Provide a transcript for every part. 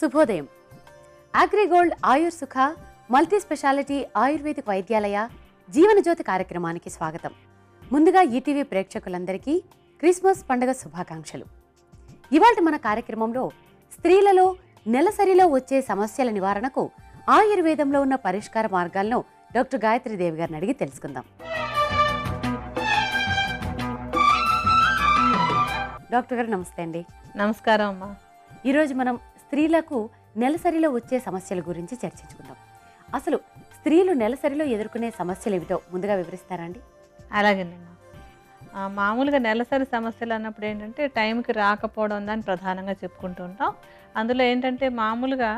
శుభోదయం. అగ్రిగోల్డ్ ఆయుర్ సుఖ multi speciality ayurvedic Vaidyalaya జీవనజ్యోతి కార్యక్రమానికి స్వాగతం. ముందుగా ఈటీవీ ప్రేక్షకులందరికీ క్రిస్మస్ పండుగ శుభాకాంక్షలు. ఇవాళ మన కార్యక్రమంలో స్త్రీలలో నెలసరిలో వచ్చే సమస్యల నివారణకు ఆయుర్వేదంలో ఉన్న పరిష్కార మార్గాలను డాక్టర్ గాయత్రి దేవి గారిని అడిగి తెలుసుకుందాం. డాక్టర్ గారు నమస్తే అండి. నమస్కారం అమ్మా. ఈరోజు మనం స్త్రీలకు నెలసరిలో వచ్చే సమస్యల గురించి చర్చించుకుందాం. అసలు స్త్రీలు నెలసరిలో ఎదుర్కొనే సమస్యలు ఏమిటో ముందుగా వివరిస్తారా అండి? అలాగేనమ్మా. మామూలుగా నెలసరి సమస్యలు అన్నప్పుడు ఏంటంటే టైంకి రాకపోవడం దాన్ని ప్రధానంగా చెప్పుకుంటూ ఉంటాం. అందులో ఏంటంటే మామూలుగా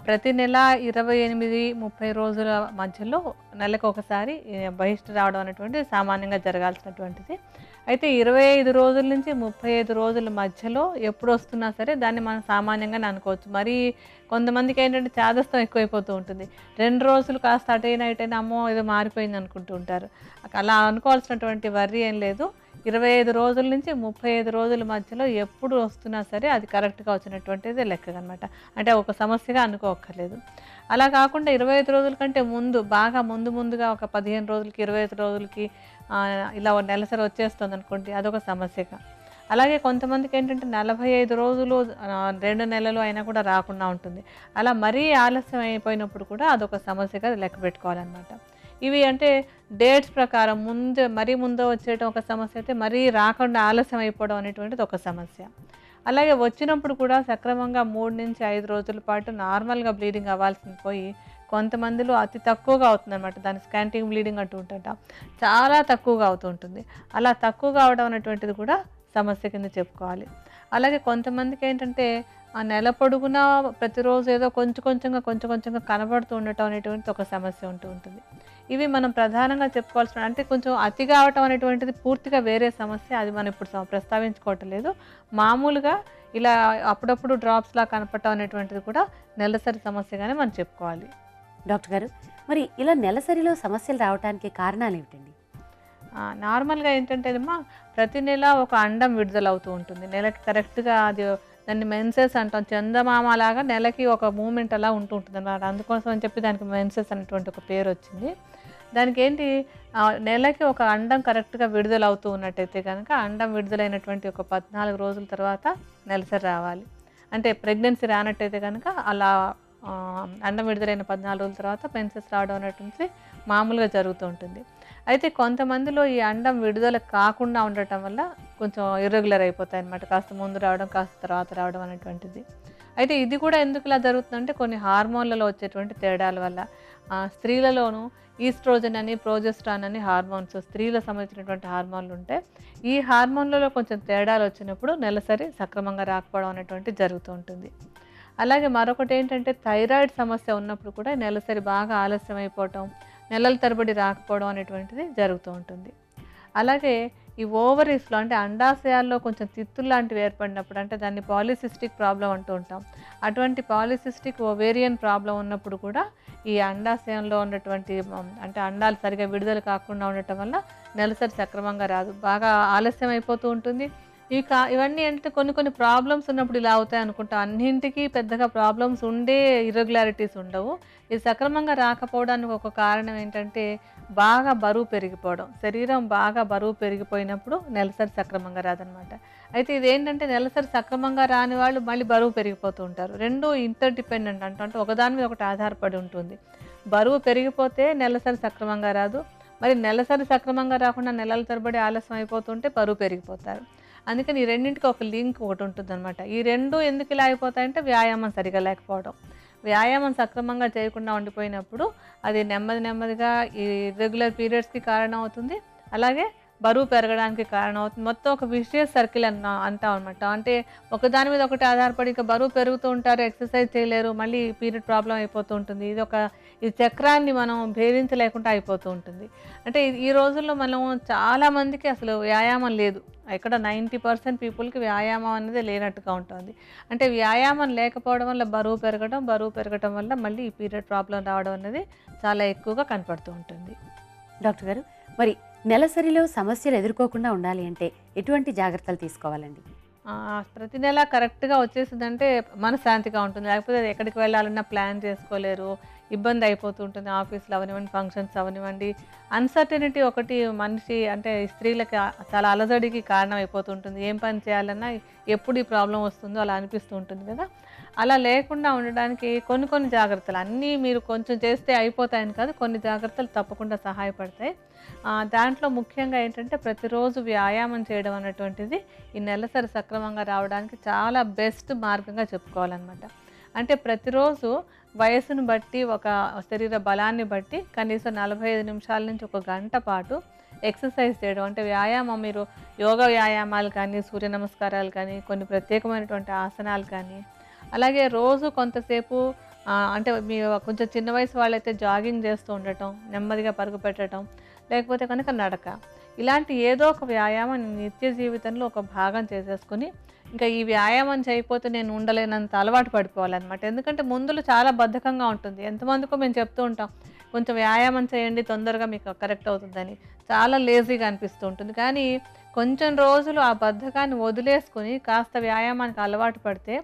ప్రతి నెల 28-30 రోజుల మధ్యలో నెలకు ఒకసారి బహిష్టు రావడం అనేటువంటిది సామాన్యంగా జరగాల్సినటువంటిది. అయితే 25 రోజుల నుంచి 35 రోజుల మధ్యలో ఎప్పుడు వస్తున్నా సరే దాన్ని మనం సామాన్యంగానే అనుకోవచ్చు. మరి కొంతమందికి ఏంటంటే చాదస్తం ఎక్కువైపోతూ ఉంటుంది. 2 రోజులు కాస్త అటైనా అమ్మో ఏదో మారిపోయింది అనుకుంటూ ఉంటారు. అలా అనుకోవాల్సినటువంటి వర్రీ ఏం లేదు. 25 రోజుల నుంచి 35 రోజుల మధ్యలో ఎప్పుడు వస్తున్నా సరే అది కరెక్ట్గా వచ్చినటువంటిది లెక్క అనమాట. అంటే ఒక సమస్యగా అనుకోక్కర్లేదు. అలా కాకుండా 25 రోజుల కంటే ముందు బాగా ముందుగా ఒక 15 రోజులకి 25 రోజులకి ఇలా నెలసరి వచ్చేస్తుంది అనుకోండి, అదొక సమస్యగా. అలాగే కొంతమందికి ఏంటంటే 45 రోజులు 2 నెలలు అయినా కూడా రాకుండా ఉంటుంది. అలా మరీ ఆలస్యం అయిపోయినప్పుడు కూడా అదొక సమస్యగా లెక్క పెట్టుకోవాలన్నమాట. ఇవి అంటే డేట్స్ ప్రకారం మరీ ముందు వచ్చేయడం ఒక సమస్య అయితే, మరీ రాకుండా ఆలస్యం అయిపోవడం అనేటువంటిది ఒక సమస్య. అలాగే వచ్చినప్పుడు కూడా సక్రమంగా 3 నుంచి 5 రోజుల పాటు నార్మల్గా బ్లీడింగ్ అవ్వాల్సింది పోయి కొంతమందిలో అతి తక్కువగా అవుతుంది అనమాట. దాన్ని స్కాంటింగ్ బ్లీడింగ్ అంటూ ఉంటుంట, చాలా తక్కువగా అవుతూ ఉంటుంది. అలా తక్కువగా అవడం అనేటువంటిది కూడా సమస్య కింద చెప్పుకోవాలి. అలాగే కొంతమందికి ఏంటంటే ఆ నెల పొడుగునా ప్రతిరోజు ఏదో కొంచెంగా కనబడుతూ ఉండటం అనేటువంటిది ఒక సమస్య ఉంటుంది. ఇవి మనం ప్రధానంగా చెప్పుకోవాల్సిన, అంటే కొంచెం అతిగా అవటం అనేటువంటిది పూర్తిగా వేరే సమస్య. అది మనం ఇప్పుడు ప్రస్తావించుకోవటం లేదు. మామూలుగా ఇలా అప్పుడప్పుడు డ్రాప్స్లా కనపడటం అనేటువంటిది కూడా నెలసరి సమస్యగానే మనం చెప్పుకోవాలి. డాక్టర్ గారు, మరి ఇలా నెలసరిలో సమస్యలు రావడానికి కారణాలు ఏమిటండి? నార్మల్గా ఏంటంటేనమ్మా, ప్రతి నెల ఒక అండం విడుదల అవుతూ ఉంటుంది. నెలకి కరెక్ట్గా అది దాన్ని మెన్సెస్ అంటాం. చందమామ లాగా నెలకి ఒక మూమెంట్ అలా ఉంటుంది అన్నమాట. అందుకోసం అని చెప్పి దానికి మెన్సెస్ అనేటువంటి ఒక పేరు వచ్చింది. దానికి ఏంటి, నెలకి ఒక అండం కరెక్ట్గా విడుదల అవుతూ ఉన్నట్టయితే కనుక అండం విడుదలైనటువంటి ఒక 14 రోజుల తర్వాత నెలసరి రావాలి. అంటే ప్రెగ్నెన్సీ రానట్టయితే కనుక అలా అండం విడుదలైన 14 రోజుల తర్వాత మెన్సెస్ రావడం అనేటువంటి మామూలుగా జరుగుతూ ఉంటుంది. అయితే కొంతమందిలో ఈ అండం విడుదల కాకుండా ఉండటం వల్ల కొంచెం ఇర్రెగ్యులర్ అయిపోతాయి అన్నమాట. కాస్త ముందు రావడం, కాస్త తర్వాత రావడం అనేటువంటిది. అయితే ఇది కూడా ఎందుకు ఇలా జరుగుతుందంటే కొన్ని హార్మోన్లలో వచ్చేటువంటి తేడాల వల్ల. స్త్రీలలోనూ ఈస్ట్రోజన్ అని, ప్రోజెస్ట్రాన్ అని హార్మోన్స్, స్త్రీలకు సంబంధించినటువంటి హార్మోన్లు ఉంటాయి. ఈ హార్మోన్లలో కొంచెం తేడాలు వచ్చినప్పుడు నెలసరి సక్రమంగా రాకపోవడం అనేటువంటిది జరుగుతూ ఉంటుంది. అలాగే మరొకటి ఏంటంటే థైరాయిడ్ సమస్య ఉన్నప్పుడు కూడా నెలసరి బాగా ఆలస్యం అయిపోవటం, నెలల తరబడి రాకపోవడం అనేటువంటిది జరుగుతూ ఉంటుంది. అలాగే ఈ ఓవరీస్లో, అంటే అండాశయాల్లో కొంచెం తిత్తులు లాంటివి ఏర్పడినప్పుడు, అంటే దాన్ని పాలిసిస్టిక్ ప్రాబ్లం అంటూ ఉంటాం. అటువంటి పాలిసిస్టిక్ ఓవేరియన్ ప్రాబ్లం ఉన్నప్పుడు కూడా ఈ అండాశయంలో ఉన్నటువంటి, అంటే అండాలు సరిగా విడుదల కాకుండా ఉండటం వల్ల నెలసరి సక్రమంగా రాదు, బాగా ఆలస్యం అయిపోతూ ఉంటుంది. ఇవన్నీ అంటే కొన్ని ప్రాబ్లమ్స్ ఉన్నప్పుడు ఇలా అవుతాయి అనుకుంటాం. అన్నింటికీ పెద్దగా ప్రాబ్లమ్స్ ఉండే ఇర్రెగ్యులారిటీస్ ఉండవు. ఇది సక్రమంగా రాకపోవడానికి ఒక కారణం ఏంటంటే బాగా బరువు పెరిగిపోవడం. శరీరం బాగా బరువు పెరిగిపోయినప్పుడు నెలసరి సక్రమంగా రాదనమాట. అయితే ఇదేంటంటే నెలసరి సక్రమంగా రాని వాళ్ళు మళ్ళీ బరువు పెరిగిపోతూ ఉంటారు. రెండు ఇంటర్ డిపెండెంట్ అంటే ఒకదాని మీద ఒకటి ఆధారపడి ఉంటుంది. బరువు పెరిగిపోతే నెలసరి సక్రమంగా రాదు. మరి నెలసరి సక్రమంగా రాకుండా నెలల తరబడి ఆలస్యం అయిపోతుంటే బరువు పెరిగిపోతారు. అందుకని ఈ రెండింటికి ఒక లింక్ ఒకటి ఉంటుంది అనమాట. ఈ రెండు ఎందుకు ఇలా అయిపోతాయంటే వ్యాయామం సరిగా లేకపోవడం. వ్యాయామం సక్రమంగా చేయకుండా ఉండిపోయినప్పుడు అది నెమ్మదిగా ఈ రెగ్యులర్ పీరియడ్స్కి కారణం అవుతుంది. అలాగే బరువు పెరగడానికి కారణం అవుతుంది. మొత్తం ఒక విషియస్ సర్కిల్ అంటాం అనమాట. అంటే ఒకదాని మీద ఒకటి ఆధారపడి ఇంకా బరువు పెరుగుతూ ఉంటారు, ఎక్సర్సైజ్ చేయలేరు, మళ్ళీ పీరియడ్ ప్రాబ్లం అయిపోతూ ఉంటుంది. ఈ చక్రాన్ని మనం భేదించలేకుండా అయిపోతూ ఉంటుంది. అంటే ఈ రోజుల్లో మనం చాలామందికి అసలు వ్యాయామం లేదు. ఇక్కడ 90% పీపుల్కి వ్యాయామం అనేది లేనట్టుగా ఉంటుంది. అంటే వ్యాయామం లేకపోవడం వల్ల బరువు పెరగడం వల్ల మళ్ళీ ఈ పీరియడ్ ప్రాబ్లం రావడం అనేది చాలా ఎక్కువగా కనపడుతూ ఉంటుంది. డాక్టర్ గారు, మరి నెలసరిలో సమస్యలు ఎదుర్కోకుండా ఉండాలి అంటే ఎటువంటి జాగ్రత్తలు తీసుకోవాలండి? ప్రతి నెల కరెక్ట్‌గా వచ్చేసిందంటే మనశ్శాంతిగా ఉంటుంది. లేకపోతే ఎక్కడికి వెళ్ళాలన్నా ప్లాన్ చేసుకోలేరు. ఇబ్బంది అయిపోతూ ఉంటుంది. ఆఫీస్‌లో అవ్వనివ్వండి, ఫంక్షన్స్ అవ్వనివ్వండి. అన్‌సర్టెనిటీ ఒకటి మనిషి అంటే స్త్రీలకి చాలా అలజడికి కారణం అయిపోతూ ఉంటుంది. ఏం పని చేయాలన్నా ఎప్పుడు ఈ ప్రాబ్లమ్ వస్తుందో అలా అనిపిస్తూ ఉంటుంది కదా! అలా లేకుండా ఉండడానికి కొన్ని కొన్ని జాగ్రత్తలు అన్నీ మీరు కొంచెం చేస్తే అయిపోతాయని కాదు. కొన్ని జాగ్రత్తలు తప్పకుండా సహాయపడతాయి. దాంట్లో ముఖ్యంగా ఏంటంటే ప్రతిరోజు వ్యాయామం చేయడం అనేటువంటిది ఈ నెలసరి సక్రమంగా రావడానికి చాలా బెస్ట్ మార్గంగా చెప్పుకోవాలనమాట. అంటే ప్రతిరోజు వయసును బట్టి ఒక శరీర బలాన్ని బట్టి కనీసం 45 నిమిషాల నుంచి ఒక గంట పాటు ఎక్సర్సైజ్ చేయడం అంటే వ్యాయామం మీరు యోగా వ్యాయామాలు కానీ, సూర్య నమస్కారాలు కానీ, కొన్ని ప్రత్యేకమైనటువంటి ఆసనాలు కానీ, అలాగే రోజు కొంతసేపు అంటే మీ కొంచెం చిన్న వయసు వాళ్ళైతే జాగింగ్ చేస్తూ ఉండటం, నెమ్మదిగా పరుగు పెట్టడం, లేకపోతే కనుక నడక. ఇలాంటి ఏదో ఒక వ్యాయామం నిత్య జీవితంలో ఒక భాగం చేసేసుకొని ఇంకా ఈ వ్యాయామం చేయకపోతే నేను ఉండలేనంత అలవాటు పడిపోవాలన్నమాట. ఎందుకంటే ముందులో చాలా బద్ధకంగా ఉంటుంది. ఎంతమందికో మేము చెప్తూ ఉంటాం, కొంచెం వ్యాయామం చేయండి తొందరగా మీకు కరెక్ట్ అవుతుందని. చాలా లేజీగా అనిపిస్తూ ఉంటుంది. కానీ కొంచెం రోజులు ఆ బద్ధకాన్ని వదిలేసుకొని కాస్త వ్యాయామానికి అలవాటు పడితే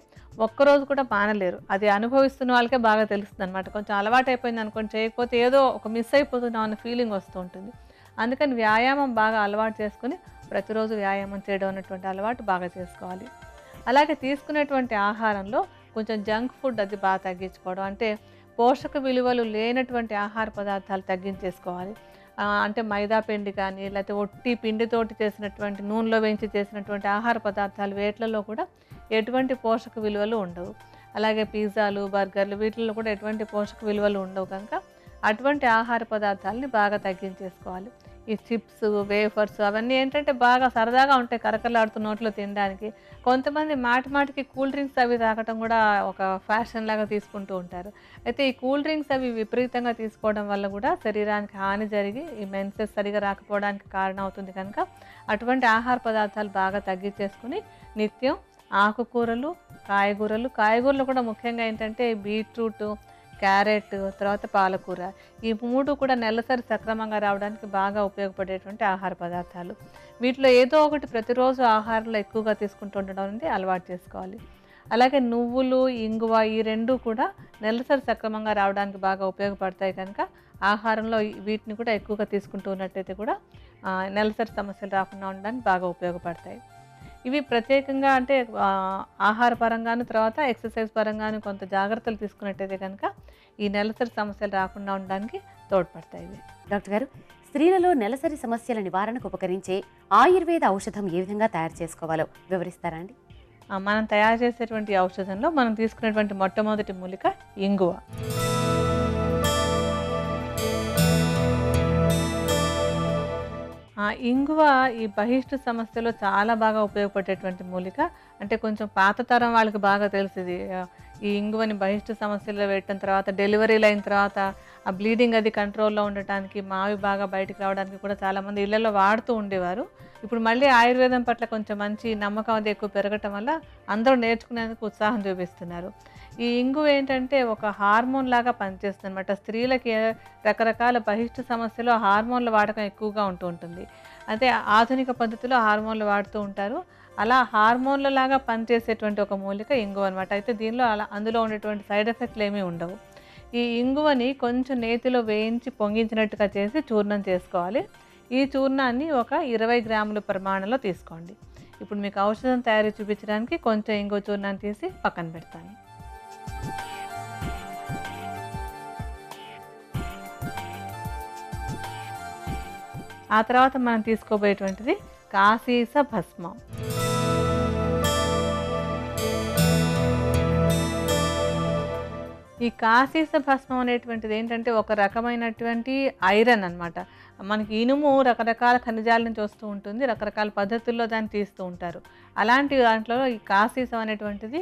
ఒక్కరోజు కూడా మానలేరు. అది అనుభవిస్తున్న వాళ్ళకే బాగా తెలుస్తుంది అనమాట. కొంచెం అలవాటు అయిపోయింది అనుకోండి, చేయకపోతే ఏదో ఒక మిస్ అయిపోతున్నాం అన్న ఫీలింగ్ వస్తూ ఉంటుంది. అందుకని వ్యాయామం బాగా అలవాటు చేసుకొని ప్రతిరోజు వ్యాయామం చేయడం అనేటువంటి అలవాటు బాగా చేసుకోవాలి. అలాగే తీసుకునేటువంటి ఆహారంలో కొంచెం జంక్ ఫుడ్ అది బాగా తగ్గించుకోవడం. అంటే పోషక విలువలు లేనటువంటి ఆహార పదార్థాలు తగ్గించేసుకోవాలి. అంటే మైదా పిండి కానీ, లేకపోతే ఒట్టి పిండితోటి చేసినటువంటి నూనెలో వేయించి చేసినటువంటి ఆహార పదార్థాలు వేట్లలో కూడా ఎటువంటి పోషక విలువలు ఉండవు. అలాగే పిజ్జాలు, బర్గర్లు వీటిల్లో కూడా ఎటువంటి పోషక విలువలు ఉండవు కనుక అటువంటి ఆహార పదార్థాలని బాగా తగ్గించేసుకోవాలి. ఈ చిప్స్, వేఫర్స్ అవన్నీ ఏంటంటే బాగా సరదాగా ఉంటాయి కరకరలాడుతూ నోట్లో తినడానికి. కొంతమంది మాటికి కూల్ డ్రింక్స్ అవి తాగటం కూడా ఒక ఫ్యాషన్ లాగా తీసుకుంటూ ఉంటారు. అయితే ఈ కూల్ డ్రింక్స్ అవి విపరీతంగా తీసుకోవడం వల్ల కూడా శరీరానికి హాని జరిగి ఈ మెన్సెస్ సరిగా రాకపోవడానికి కారణం అవుతుంది కనుక అటువంటి ఆహార పదార్థాలు బాగా తగ్గించేసుకుని నిత్యం ఆకుకూరలు, కాయగూరలు కూడా ముఖ్యంగా ఏంటంటే బీట్రూట్, క్యారెట్, తర్వాత పాలకూర ఈ 3 కూడా నెలసరి సక్రమంగా రావడానికి బాగా ఉపయోగపడేటువంటి ఆహార పదార్థాలు. వీటిలో ఏదో ఒకటి ప్రతిరోజు ఆహారంలో ఎక్కువగా తీసుకుంటూ ఉండడం అనేది అలవాటు చేసుకోవాలి. అలాగే నువ్వులు, ఇంగువ ఈ 2 కూడా నెలసరి సక్రమంగా రావడానికి బాగా ఉపయోగపడతాయి కనుక ఆహారంలో వీటిని కూడా ఎక్కువగా తీసుకుంటూ ఉన్నట్టయితే కూడా నెలసరి సమస్యలు రాకుండా ఉండడానికి బాగా ఉపయోగపడతాయి. ఇవి ప్రత్యేకంగా అంటే ఆహార పరంగాను తర్వాత ఎక్సర్సైజ్ పరంగాను కొంత జాగ్రత్తలు తీసుకున్నట్టయితే కనుక ఈ నెలసరి సమస్యలు రాకుండా ఉండడానికి తోడ్పడతాయి ఇవి. డాక్టర్ గారు, స్త్రీలలో నెలసరి సమస్యల నివారణకు ఉపకరించే ఆయుర్వేద ఔషధం ఏ విధంగా తయారు చేసుకోవాలో వివరిస్తారా అండి? మనం తయారు చేసేటువంటి ఔషధంలో మనం తీసుకునేటువంటి మొట్టమొదటి మూలిక ఇంగువ. ఇంగువ ఈ బహిష్టు సమస్యలో చాలా బాగా ఉపయోగపడేటువంటి మూలిక. అంటే కొంచెం పాత తరం వాళ్ళకి బాగా తెలిసింది. ఈ ఇంగువని బహిష్టు సమస్యల్లో పెట్టిన తర్వాత డెలివరీలు అయిన తర్వాత ఆ బ్లీడింగ్ అది కంట్రోల్లో ఉండటానికి మావి బాగా బయటకు రావడానికి కూడా చాలామంది ఇళ్లలో వాడుతూ ఉండేవారు. ఇప్పుడు మళ్ళీ ఆయుర్వేదం పట్ల కొంచెం మంచి నమ్మకం అది ఎక్కువ పెరగటం వల్ల అందరూ నేర్చుకునేందుకు ఉత్సాహం చూపిస్తున్నారు. ఈ ఇంగువ ఏంటంటే ఒక హార్మోన్ లాగా పనిచేస్తుంది అనమాట. స్త్రీలకి రకరకాల బహిష్టు సమస్యలు హార్మోన్ల వాడకం ఎక్కువగా ఉంటూ ఉంటుంది. అయితే ఆధునిక పద్ధతిలో హార్మోన్లు వాడుతూ ఉంటారు. అలా హార్మోన్ల లాగా పనిచేసేటువంటి ఒక మూలిక ఇంగువ అనమాట. అయితే దీనిలో అందులో ఉండేటువంటి సైడ్ ఎఫెక్ట్లు ఏమీ ఉండవు. ఈ ఇంగువని కొంచెం నేతిలో వేయించి పొంగించినట్టుగా చేసి చూర్ణం చేసుకోవాలి. ఈ చూర్ణాన్ని ఒక 20 గ్రాముల ప్రమాణంలో తీసుకోండి. ఇప్పుడు మీకు ఔషధం తయారీ చూపించడానికి కొంచెం ఇంగువ చూర్ణాన్ని తీసి పక్కన పెడతాను. ఆ తర్వాత మనం తీసుకోబోయేటువంటిది కాశీస భస్మం. ఈ కాశీస భస్మం అనేటువంటిది ఏంటంటే ఒక రకమైనటువంటి ఐరన్ అన్నమాట. మనకి ఇనుము రకరకాల ఖనిజాల నుంచి వస్తూ ఉంటుంది, రకరకాల పద్ధతుల్లో దాన్ని తీస్తూ ఉంటారు. అలాంటి దాంట్లో ఈ కాశీసం అనేటువంటిది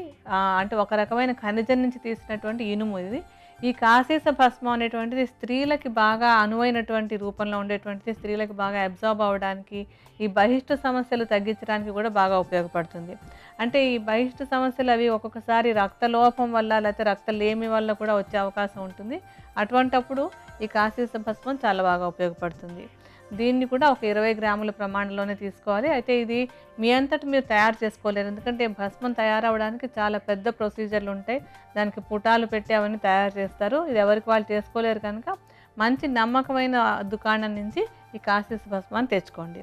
అంటే ఒక రకమైన ఖనిజం నుంచి తీసినటువంటి ఇనుము ఇది. ఈ కాశీస భస్మం అనేటువంటిది స్త్రీలకి బాగా అనువైనటువంటి రూపంలో ఉండేటువంటిది, స్త్రీలకి బాగా అబ్జార్బ్ అవ్వడానికి, ఈ బహిష్టు సమస్యలు తగ్గించడానికి కూడా బాగా ఉపయోగపడుతుంది. అంటే ఈ బహిష్టు సమస్యలు అవి ఒక్కొక్కసారి రక్తలోపం వల్ల లేకపోతే రక్తలేమి వల్ల కూడా వచ్చే అవకాశం ఉంటుంది. అటువంటప్పుడు ఈ కాశీస భస్మం చాలా బాగా ఉపయోగపడుతుంది. దీన్ని కూడా ఒక 20 గ్రాముల ప్రమాణంలోనే తీసుకోవాలి. అయితే ఇది మీ అంతట మీరు తయారు చేసుకోలేరు, ఎందుకంటే భస్మం తయారవడానికి చాలా పెద్ద ప్రొసీజర్లు ఉంటాయి. దానికి పుటాలు పెట్టి అవన్నీ తయారు చేస్తారు. ఇది ఎవరికి వాళ్ళు చేసుకోలేరు కనుక మంచి నమ్మకమైన దుకాణం నుంచి ఈ కాశీస్ భస్మాన్ని తెచ్చుకోండి.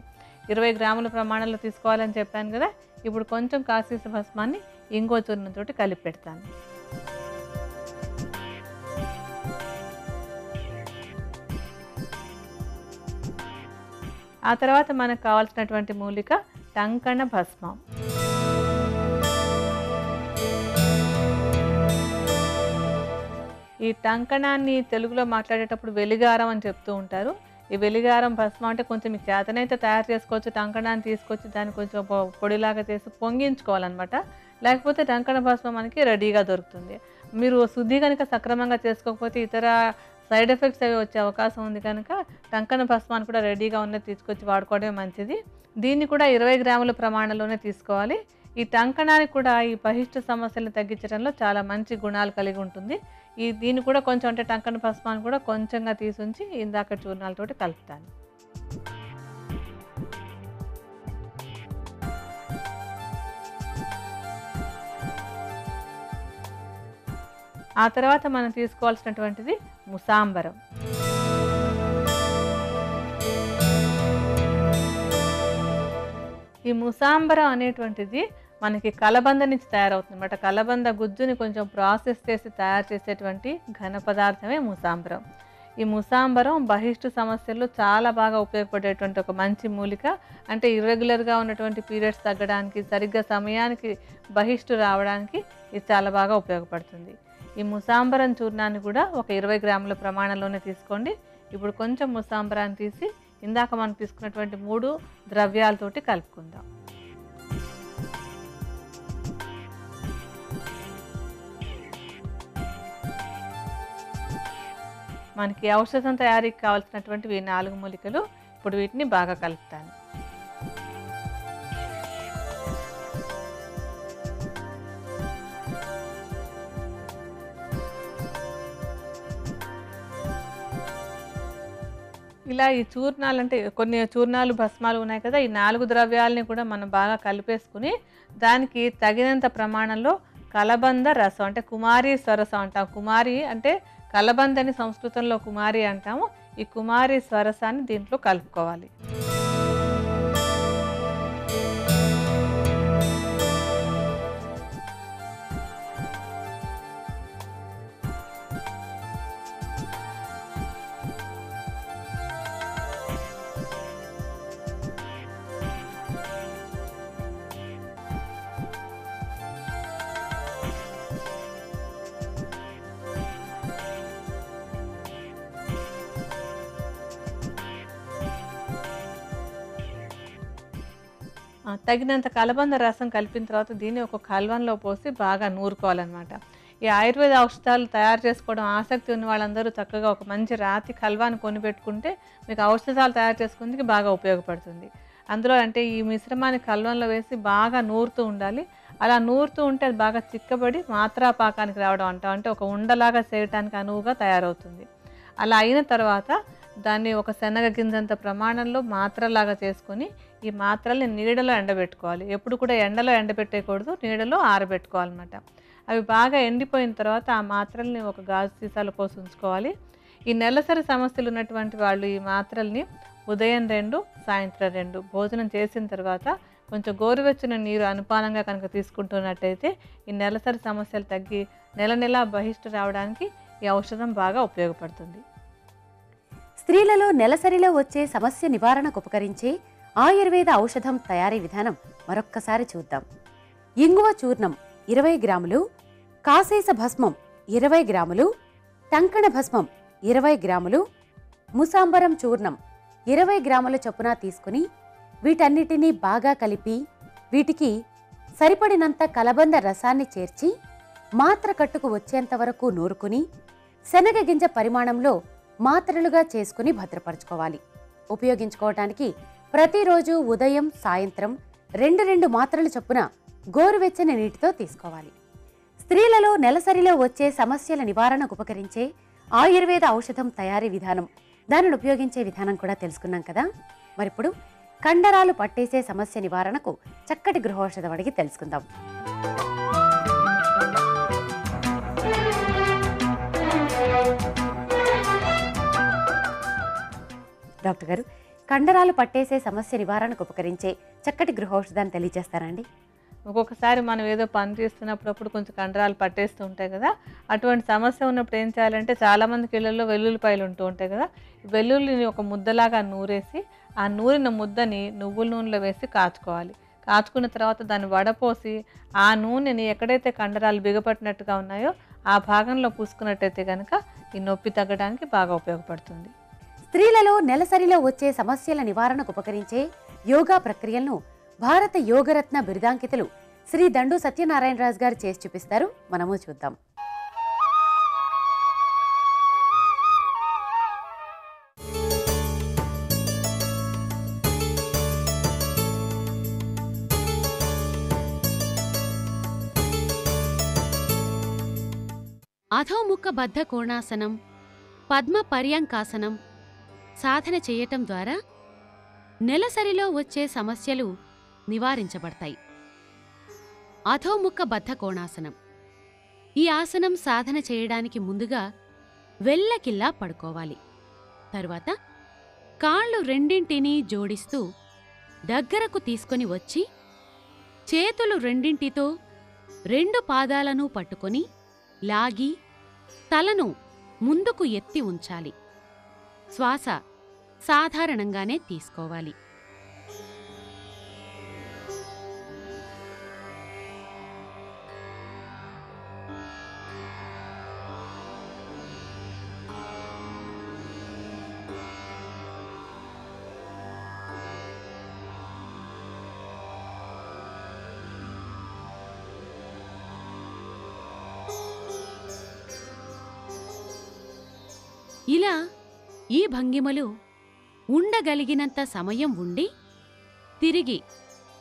20 గ్రాముల ప్రమాణంలో తీసుకోవాలని చెప్పాను కదా. ఇప్పుడు కొంచెం కాశీస్ భస్మాన్ని ఇంగో చూర్ణంతో కలిపి పెడతాను. ఆ తర్వాత మనకు కావాల్సినటువంటి మూలిక టంకణ భస్మం. ఈ టంకణాన్ని తెలుగులో మాట్లాడేటప్పుడు వెలిగారం అని చెప్తూ ఉంటారు. ఈ వెలిగారం భస్మం అంటే కొంచెం మీకు చేతనైతే తయారు చేసుకోవచ్చు. టంకణాన్ని తీసుకొచ్చి దాన్ని కొంచెం పొడిలాగా చేసి పొంగించుకోవాలన్నమాట. లేకపోతే టంకణ భస్మం మనకి రెడీగా దొరుకుతుంది. మీరు శుద్ధి కనుక సక్రమంగా చేసుకోకపోతే ఇతర సైడ్ ఎఫెక్ట్స్ అవి వచ్చే అవకాశం ఉంది కనుక టంకణ భస్మాన్ని కూడా రెడీగా ఉన్నది తీసుకొచ్చి వాడుకోవడమే మంచిది. దీన్ని కూడా 20 గ్రాముల ప్రమాణంలోనే తీసుకోవాలి. ఈ టంకణానికి కూడా ఈ బహిష్టు సమస్యలను తగ్గించడంలో చాలా మంచి గుణాలు కలిగి ఉంటుంది. దీన్ని కూడా కొంచెం అంటే టంకణ భస్మాన్ని కూడా కొంచెంగా తీసుంచి ఇందాక చూర్ణాలతోటి కలుపుతాను. ఆ తర్వాత మనం తీసుకోవాల్సినటువంటిది ముసాంబరం. ఈ ముసాంబరం అనేటువంటిది మనకి కలబంద నుంచి తయారవుతుంది అన్నమాట. కలబంద గుజ్జుని కొంచెం ప్రాసెస్ చేసి తయారు చేసేటువంటి ఘన పదార్థమే ముసాంబరం. ఈ ముసాంబరం బహిష్టు సమస్యల్లో చాలా బాగా ఉపయోగపడేటువంటి ఒక మంచి మూలిక. అంటే ఇర్రెగ్యులర్గా ఉన్నటువంటి పీరియడ్స్ తగ్గడానికి, సరిగ్గా సమయానికి బహిష్టు రావడానికి ఇది చాలా బాగా ఉపయోగపడుతుంది. ఈ ముసాంబరం చూర్ణాన్ని కూడా ఒక 20 గ్రాముల ప్రమాణంలోనే తీసుకోండి. ఇప్పుడు కొంచెం ముసాంబరాన్ని తీసి ఇందాక మనం తీసుకున్నటువంటి 3 ద్రవ్యాలతోటి కలుపుకుందాం. మనకి ఔషధం తయారీకి కావాల్సినటువంటివి 4 మూలికలు. ఇప్పుడు వీటిని బాగా కలుపుతాను. ఇలా ఈ చూర్ణాలు అంటే కొన్ని చూర్ణాలు భస్మాలు ఉన్నాయి కదా, ఈ 4 ద్రవ్యాలని కూడా మనం బాగా కలిపేసుకుని దానికి తగినంత ప్రమాణంలో కలబంద రసం అంటే కుమారి స్వరసం అంటాం. కుమారి అంటే కలబందని సంస్కృతంలో కుమారి అంటాము. ఈ కుమారి స్వరసాన్ని దీంట్లో కలుపుకోవాలి. తగినంత కలబంద రసం కలిపిన తర్వాత దీన్ని ఒక కల్వంలో పోసి బాగా నూరుకోవాలన్నమాట. ఈ ఆయుర్వేద ఔషధాలు తయారు చేసుకోవడం ఆసక్తి ఉన్న వాళ్ళందరూ చక్కగా ఒక మంచి రాతి కల్వాన్ని కొనిపెట్టుకుంటే మీకు ఔషధాలు తయారు చేసుకుందుకు బాగా ఉపయోగపడుతుంది. అందులో అంటే ఈ మిశ్రమాన్ని కల్వంలో వేసి బాగా నూరుతూ ఉండాలి. అలా నూరుతూ ఉంటే అది బాగా చిక్కబడి మాత్రా పాకానికి రావడం అంటాం. అంటే ఒక ఉండలాగా చేయటానికి అనువుగా తయారవుతుంది. అలా అయిన తర్వాత దాన్ని ఒక శనగ గింజంత ప్రమాణంలో మాత్రలాగా చేసుకొని ఈ మాత్రల్ని నీడలో ఎండబెట్టుకోవాలి. ఎప్పుడు కూడా ఎండలో ఎండబెట్టేయకూడదు, నీడలో ఆరబెట్టుకోవాలన్నమాట. అవి బాగా ఎండిపోయిన తర్వాత ఆ మాత్రల్ని ఒక గాజు సీసాలో పోసి ఉంచుకోవాలి. ఈ నెలసరి సమస్యలు ఉన్నటువంటి వాళ్ళు ఈ మాత్రల్ని ఉదయం 2, సాయంత్రం 2 భోజనం చేసిన తర్వాత కొంచెం గోరువెచ్చని నీరు అనుపానంగా కనుక తీసుకుంటున్నట్టయితే ఈ నెలసరి సమస్యలు తగ్గి నెల బహిష్టు రావడానికి ఈ ఔషధం బాగా ఉపయోగపడుతుంది. స్త్రీలలో నెలసరిలో వచ్చే సమస్య నివారణకు ఉపకరించే ఆయుర్వేద ఔషధం తయారీ విధానం మరొక్కసారి చూద్దాం. ఇంగువ చూర్ణం 20 గ్రాములు, కాశీస భస్మం 20 గ్రాములు, టంకణ భస్మం 20 గ్రాములు, ముసాంబరం చూర్ణం 20 గ్రాముల చొప్పున తీసుకుని వీటన్నిటినీ బాగా కలిపి వీటికి సరిపడినంత కలబంద రసాన్ని చేర్చి మాత్ర కట్టుకు వచ్చేంత వరకు నూరుకుని శనగ గింజ పరిమాణంలో మాత్రలుగా చేసుకుని భద్రపరచుకోవాలి. ఉపయోగించుకోవటానికి ప్రతిరోజు ఉదయం సాయంత్రం 2 మాత్రలు చొప్పున గోరువెచ్చని నీటితో తీసుకోవాలి. స్త్రీలలో నెలసరిలో వచ్చే సమస్యల నివారణకు ఉపకరించే ఆయుర్వేద ఔషధం తయారీ విధానం దానిని ఉపయోగించే విధానం కూడా తెలుసుకున్నాం కదా. మరిప్పుడు కండరాలు పట్టేసే సమస్య నివారణకు చక్కటి గృహౌషధం అడిగి తెలుసుకుందాం. డాక్టర్ గారు, కండరాలు పట్టేసే సమస్య నివారణకు ఉపకరించే చక్కటి గృహౌషధాన్ని తెలియజేస్తారండి? ఒక్కొక్కసారి మనం ఏదో పని చేస్తున్నప్పుడు కొంచెం కండరాలు పట్టేస్తూ ఉంటాయి కదా. అటువంటి సమస్య ఉన్నప్పుడు ఏం చేయాలంటే, చాలామందికి ఇళ్ళల్లో వెల్లుల్లిపాయలు ఉంటూ ఉంటాయి కదా. వెల్లుల్లిని ఒక ముద్దలాగా నూరేసి, ఆ నూరిన ముద్దని నువ్వుల నూనెలో వేసి కాచుకోవాలి. కాచుకున్న తర్వాత దాన్ని వడపోసి, ఆ నూనెని ఎక్కడైతే కండరాలు బిగపట్టినట్టుగా ఉన్నాయో ఆ భాగంలో పూసుకున్నట్టయితే కనుక ఈ నొప్పి తగ్గడానికి బాగా ఉపయోగపడుతుంది. స్త్రీలలో నెలసరిలో వచ్చే సమస్యల నివారణకు ఉపకరించే యోగా ప్రక్రియలను భారత యోగరత్న బిరుదాంకితులు శ్రీ దండు సత్యనారాయణరాజు గారు చేసి చూపిస్తారు. మనము చూద్దాం. అధోముఖ బద్ధ కోణాసనం, పద్మ పర్యంకాసనం సాధన చేయటం ద్వారా నెలసరిలో వచ్చే సమస్యలు నివారించబడతాయి. అధోముఖ బద్ధ కోణాసనం. ఈ ఆసనం సాధన చేయడానికి ముందుగా వెల్లకిల్లా పడుకోవాలి. తరువాత కాళ్ళు రెండింటినీ జోడిస్తూ దగ్గరకు తీసుకొని వచ్చి చేతులు రెండింటితో రెండు పాదాలను పట్టుకొని లాగి తలను ముందుకు ఎత్తి ఉంచాలి. శ్వాస సాధారణంగానే తీసుకోవాలి. ఇలా ఈ భంగిమలు ఉండగలిగినంత సమయం ఉండి తిరిగి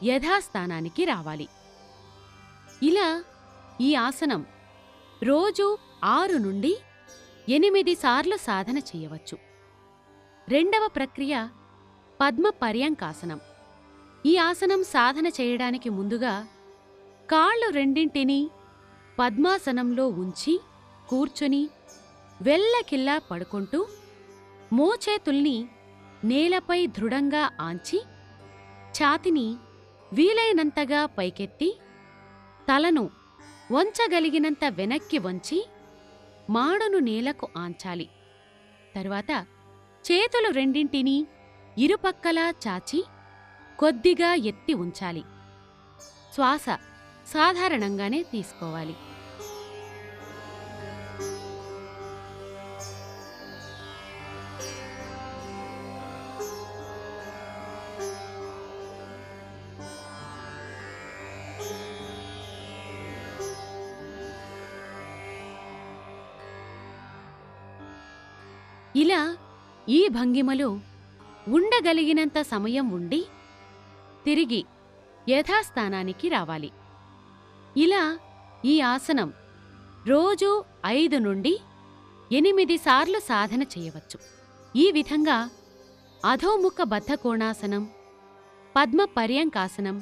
యథాస్థానానికి రావాలి. ఇలా ఈ ఆసనం రోజు 6 నుండి 8 సార్లు సాధన చేయవచ్చు. రెండవ ప్రక్రియ పద్మ పర్యంకాసనం. ఈ ఆసనం సాధన చేయడానికి ముందుగా కాళ్ళు రెండింటినీ పద్మాసనంలో ఉంచి కూర్చొని వెల్లకిల్లా పడుకుంటూ మోచేతుల్ని నేలపై దృఢంగా ఆంచి ఛాతిని వీలైనంతగా పైకెత్తి తలను వంచగలిగినంత వెనక్కి వంచి మాడును నేలకు ఆంచాలి. తరువాత చేతులు రెండింటినీ ఇరుపక్కలా చాచి కొద్దిగా ఎత్తి ఉంచాలి. శ్వాస సాధారణంగానే తీసుకోవాలి. ఇలా ఈ భంగిమలో ఉండగలిగినంత సమయం ఉండి తిరిగి యథాస్థానానికి రావాలి. ఇలా ఈ ఆసనం రోజూ 5 నుండి 8 సార్లు సాధన చేయవచ్చు. ఈ విధంగా అధోముఖ బద్ధ కోణాసనం, పద్మ పర్యంకాసనం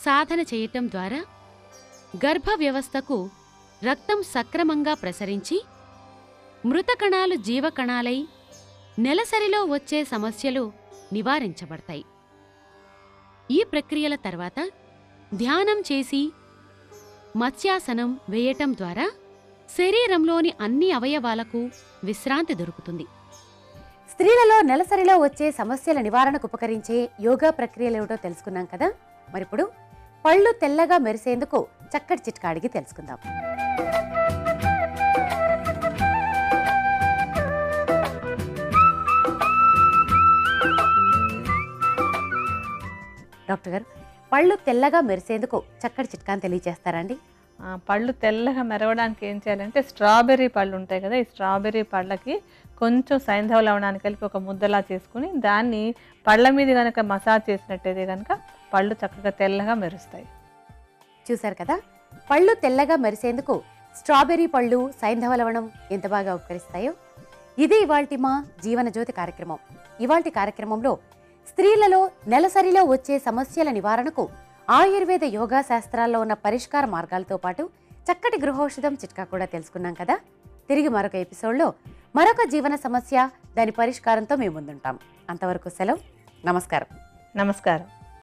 సాధన చేయటం ద్వారా గర్భ వ్యవస్థకు రక్తం సక్రమంగా ప్రసరించి మృతకణాలు జీవకణాలై నెలసరిలో వచ్చే సమస్యలు నివారించబడతాయి. ఈ ప్రక్రియల తర్వాత ధ్యానం చేసి మత్స్యాసనం వేయటం ద్వారా శరీరంలోని అన్ని అవయవాలకు విశ్రాంతి దొరుకుతుంది. స్త్రీలలో నెలసరిలో వచ్చే సమస్యల నివారణకు ఉపకరించే యోగా ప్రక్రియలేమిటో తెలుసుకున్నాం కదా. మరిప్పుడు పళ్ళు తెల్లగా మెరిసేందుకు చక్కటి చిట్కా అడిగి తెలుసుకుందాం. డాక్టర్ గారు, పళ్ళు తెల్లగా మెరిసేందుకు చక్కటి చిట్కాని తెలియజేస్తారండి? పళ్ళు తెల్లగా మెరవడానికి ఏం చేయాలంటే, స్ట్రాబెర్రీ పళ్ళు ఉంటాయి కదా, ఈ స్ట్రాబెర్రీ పళ్ళకి కొంచెం సైంధవ లవణాన్ని కలిపి ఒక ముద్దలా చేసుకుని దాన్ని పళ్ళ మీద కనుక మసాజ్ చేసినట్టయితే కనుక పళ్ళు చక్కగా తెల్లగా మెరుస్తాయి. చూశారు కదా, పళ్ళు తెల్లగా మెరిసేందుకు స్ట్రాబెర్రీ పళ్ళు, సైంధవ లవణం ఎంత బాగా ఉపకరిస్తాయో. ఇది ఇవాల్టి మా జీవన జ్యోతి కార్యక్రమం. ఇవాల్టి కార్యక్రమంలో స్త్రీలలో నెలసరిలో వచ్చే సమస్యల నివారణకు ఆయుర్వేద యోగా శాస్త్రాల్లో ఉన్న పరిష్కార మార్గాలతో పాటు చక్కటి గృహౌషధం చిట్కా కూడా తెలుసుకున్నాం కదా. తిరిగి మరొక ఎపిసోడ్లో మరొక జీవన సమస్య, దాని పరిష్కారంతో మేము ముందుంటాం. అంతవరకు సెలవు. నమస్కారం. నమస్కారం.